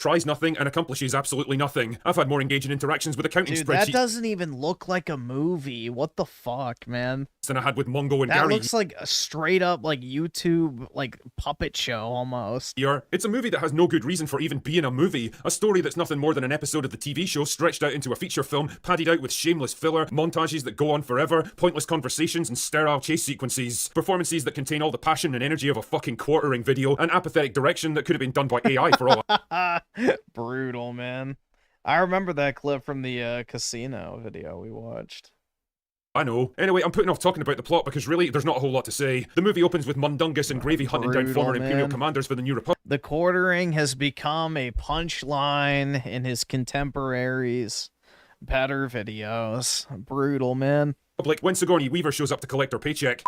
tries nothing and accomplishes absolutely nothing. I've had more engaging interactions with accounting Dude, spreadsheets that doesn't even look like a movie. What the fuck, man? than I had with Mongo and That Gary looks like a straight up like YouTube like puppet show almost. here. It's a movie that has no good reason for even being a movie. A story that's nothing more than an episode of the TV show stretched out into a feature film, padded out with shameless filler, montages that go on forever, pointless conversations and sterile chase sequences, performances that contain all the passion and energy of a fucking quartering video, and apathetic direction that could have been done by AI for all Brutal, man. I remember that clip from the casino video we watched. I know. Anyway, I'm putting off talking about the plot because really, there's not a whole lot to say. The movie opens with Mundungus and Gravy hunting down former Imperial commanders for the New Republic. The quartering has become a punchline in his contemporaries' better videos. Brutal, man. When Sigourney Weaver shows up to collect her paycheck.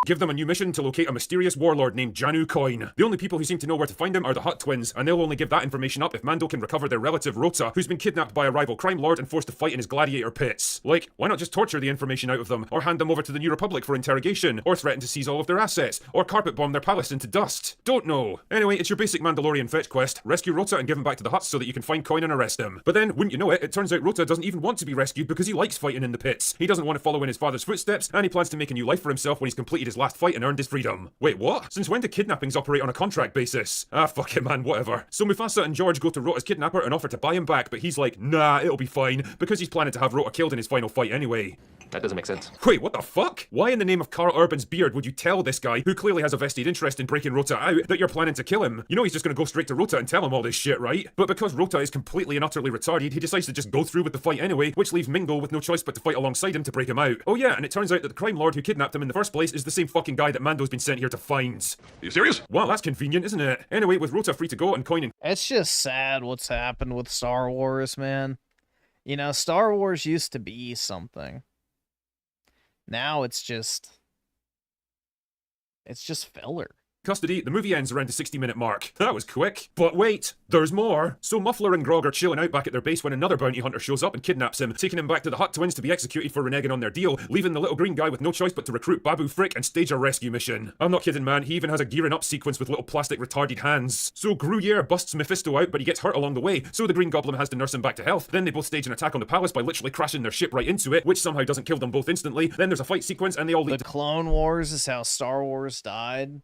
Give them a new mission to locate a mysterious warlord named Janu Coin. The only people who seem to know where to find him are the Hutt twins, and they'll only give that information up if Mando can recover their relative Rota, who's been kidnapped by a rival crime lord and forced to fight in his gladiator pits. Like, why not just torture the information out of them, or hand them over to the New Republic for interrogation, or threaten to seize all of their assets, or carpet bomb their palace into dust? Don't know. Anyway, it's your basic Mandalorian fetch quest. Rescue Rota and give him back to the Hutts so that you can find Coin and arrest him. But then, wouldn't you know it, it turns out Rota doesn't even want to be rescued because he likes fighting in the pits. He doesn't want to follow in his father's footsteps, and he plans to make a new life for himself when he's completed his last fight and earned his freedom. Wait, what? Since when do kidnappings operate on a contract basis? Ah, fuck it, man, whatever. So Mufasa and George go to Rota's kidnapper and offer to buy him back, but he's like, nah, it'll be fine, because he's planning to have Rota killed in his final fight anyway. That doesn't make sense. Wait, what the fuck? Why in the name of Carl Urban's beard would you tell this guy, who clearly has a vested interest in breaking Rota out, that you're planning to kill him? You know he's just gonna go straight to Rota and tell him all this shit, right? But because Rota is completely and utterly retarded, he decides to just go through with the fight anyway, which leaves Mingo with no choice but to fight alongside him to break him out. Oh yeah, and it turns out that the crime lord who kidnapped him in the first place is the same fucking guy that Mando's been sent here to find. Are you serious? Well, that's convenient, isn't it? Anyway, with Rota free to go and Coin and It's just sad what's happened with Star Wars, man. You know, Star Wars used to be something. Now it's just filler. custody, the movie ends around the 60-minute mark. That was quick. But wait, there's more. So Muffler and Grog are chilling out back at their base when another bounty hunter shows up and kidnaps him, taking him back to the Hutt twins to be executed for reneging on their deal, leaving the little green guy with no choice but to recruit Babu Frick and stage a rescue mission. I'm not kidding, man, he even has a gearing up sequence with little plastic retarded hands. So Gruyere busts Mephisto out, but he gets hurt along the way, so the Green Goblin has to nurse him back to health. Then they both stage an attack on the palace by literally crashing their ship right into it, which somehow doesn't kill them both instantly. Then there's a fight sequence and they all lead The Clone Wars is how Star Wars died.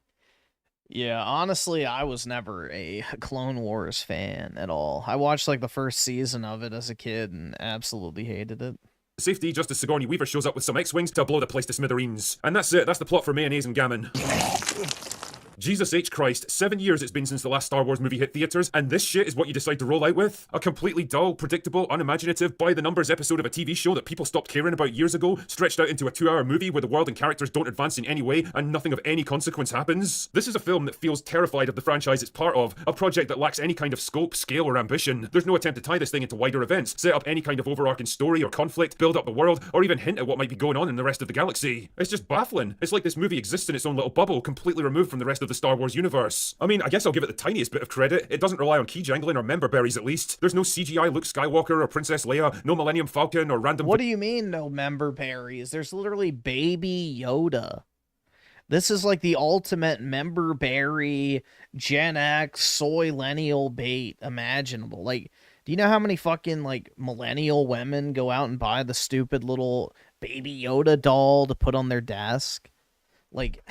Yeah, honestly, I was never a Clone Wars fan at all. I watched like the first season of it as a kid and absolutely hated it. safety just as Sigourney Weaver shows up with some X-Wings to blow the place to smithereens. And that's it, that's the plot for Mayonnaise and Gammon. Jesus H. Christ, 7 years it's been since the last Star Wars movie hit theaters, and this shit is what you decide to roll out with? A completely dull, predictable, unimaginative, by-the-numbers episode of a TV show that people stopped caring about years ago, stretched out into a 2-hour movie where the world and characters don't advance in any way, and nothing of any consequence happens? This is a film that feels terrified of the franchise it's part of, a project that lacks any kind of scope, scale, or ambition. There's no attempt to tie this thing into wider events, set up any kind of overarching story or conflict, build up the world, or even hint at what might be going on in the rest of the galaxy. It's just baffling. It's like this movie exists in its own little bubble, completely removed from the rest of the Star Wars universe. I mean, I guess I'll give it the tiniest bit of credit. It doesn't rely on key jangling or member berries at least. There's no CGI Luke Skywalker or Princess Leia, no Millennium Falcon or random... What do you mean no member berries? There's literally Baby Yoda. This is like the ultimate member berry, Gen X, soy lennial bait imaginable. Like, do you know how many fucking like millennial women go out and buy the stupid little Baby Yoda doll to put on their desk? Like...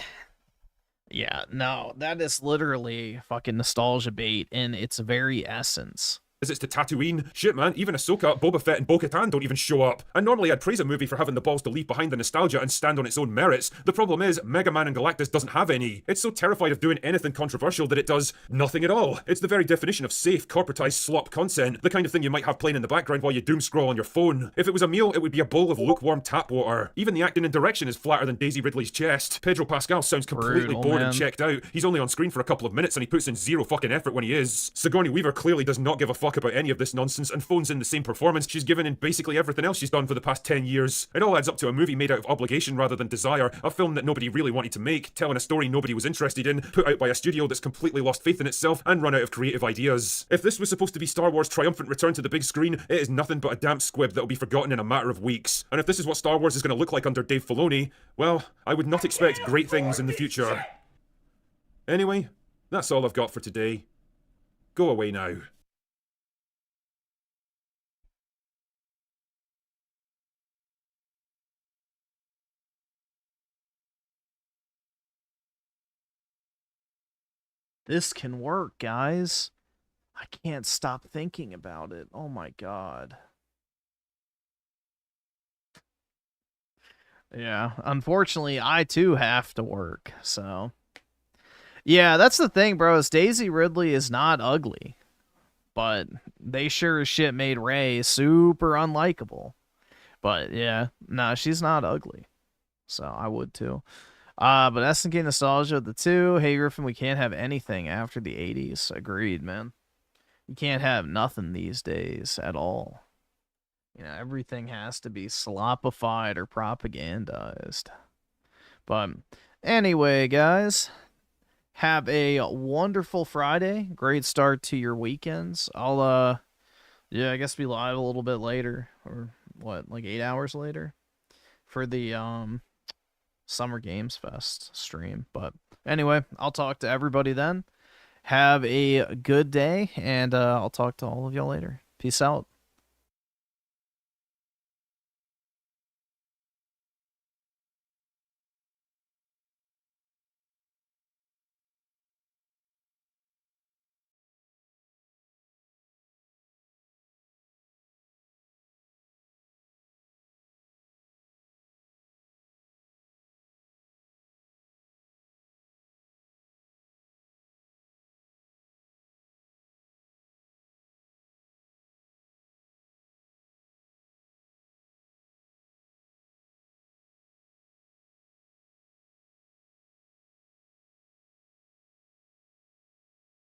Yeah, no, that is literally fucking nostalgia bait in its very essence. Visits to Tatooine. Shit, man, even Ahsoka, Boba Fett, and Bo-Katan don't even show up. And normally I'd praise a movie for having the balls to leave behind the nostalgia and stand on its own merits. The problem is, Mega Man and Galactus doesn't have any. It's so terrified of doing anything controversial that it does nothing at all. It's the very definition of safe, corporatized slop content, the kind of thing you might have playing in the background while you doom scroll on your phone. If it was a meal, it would be a bowl of lukewarm tap water. Even the acting and direction is flatter than Daisy Ridley's chest. Pedro Pascal sounds completely Brutal, bored man. and checked out. He's only on screen for a couple of minutes and he puts in zero fucking effort when he is. Sigourney Weaver clearly does not give a fuck about any of this nonsense and phones in the same performance she's given in basically everything else she's done for the past 10 years. It all adds up to a movie made out of obligation rather than desire, a film that nobody really wanted to make, telling a story nobody was interested in, put out by a studio that's completely lost faith in itself and run out of creative ideas. If this was supposed to be Star Wars' triumphant return to the big screen, it is nothing but a damp squib that'll be forgotten in a matter of weeks. And if this is what Star Wars is going to look like under Dave Filoni, well, I would not expect great things in the future. Anyway, that's all I've got for today. Go away now. This can work, guys. I can't stop thinking about it. Oh my god. Yeah, unfortunately, I too have to work, so. Yeah, that's the thing, bro. Is Daisy Ridley is not ugly, but they sure as shit made Rey super unlikable. But yeah, nah, she's not ugly, so I would too. But SNK Nostalgia, the two. Hey, Griffin, we can't have anything after the 80s. Agreed, man. You can't have nothing these days at all. You know, everything has to be slopified or propagandized. But anyway, guys, have a wonderful Friday. Great start to your weekends. I guess be live a little bit later, or what, like 8 hours later, for the Summer Games Fest stream. But anyway, I'll talk to everybody then. Have a good day, and I'll talk to all of y'all later. Peace out.